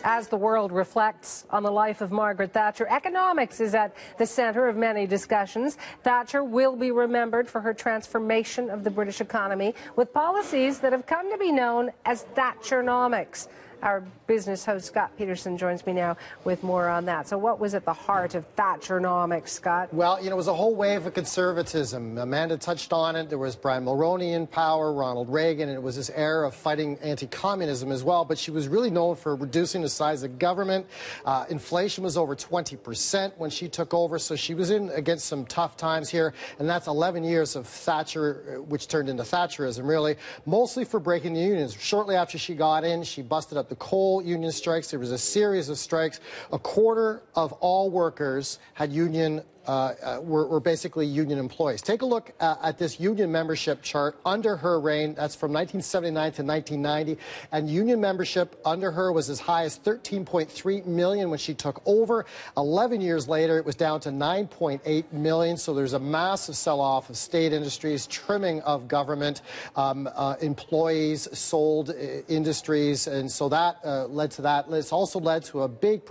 As the world reflects on the life of Margaret Thatcher, economics is at the centre of many discussions. Thatcher will be remembered for her transformation of the British economy with policies that have come to be known as Thatchernomics. Our business host, Scott Peterson, joins me now with more on that. So what was at the heart of Thatchernomics, Scott? Well, it was a whole wave of conservatism. Amanda touched on it. There was Brian Mulroney in power, Ronald Reagan, and it was this era of fighting anti-communism as well. But she was really known for reducing the size of government. Inflation was over 20% when she took over, so she was in against some tough times here. And that's 11 years of Thatcher, which turned into Thatcherism, really, mostly for breaking the unions. Shortly after she got in, she busted up the coal union strikes. There was a series of strikes. A quarter of all workers had were basically union employees. Take a look at this union membership chart under her reign. That's from 1979 to 1990. And union membership under her was as high as 13.3 million when she took over. 11 years later, it was down to 9.8 million. So there's a massive sell-off of state industries, trimming of government employees, sold industries. And so that led to that. It's also led to a big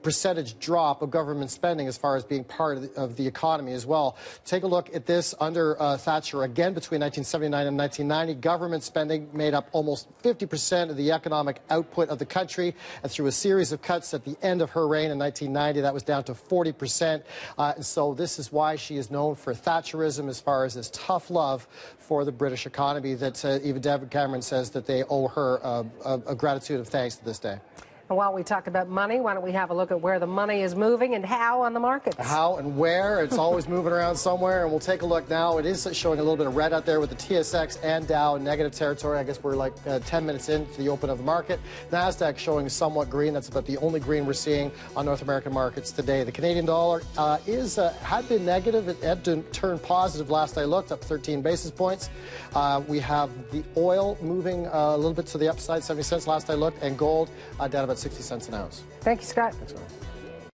percentage drop of government spending as far as being part of the economy as well. Take a look at this under Thatcher again between 1979 and 1990. Government spending made up almost 50% of the economic output of the country, and through a series of cuts at the end of her reign in 1990, that was down to 40%. And so this is why she is known for Thatcherism, as far as this tough love for the British economy that even David Cameron says that they owe her a gratitude of thanks to this day. And while we talk about money, why don't we have a look at where the money is moving and how on the markets? How and where. It's always moving around somewhere, and we'll take a look now. It is showing a little bit of red out there with the TSX and Dow in negative territory. I guess we're like 10 minutes into the open of the market. NASDAQ showing somewhat green. That's about the only green we're seeing on North American markets today. The Canadian dollar had been negative. It had to turn positive last I looked, up 13 basis points. We have the oil moving a little bit to the upside, 70 cents last I looked, and gold down about 60 cents an ounce. Thank you, Scott. Thanks, man.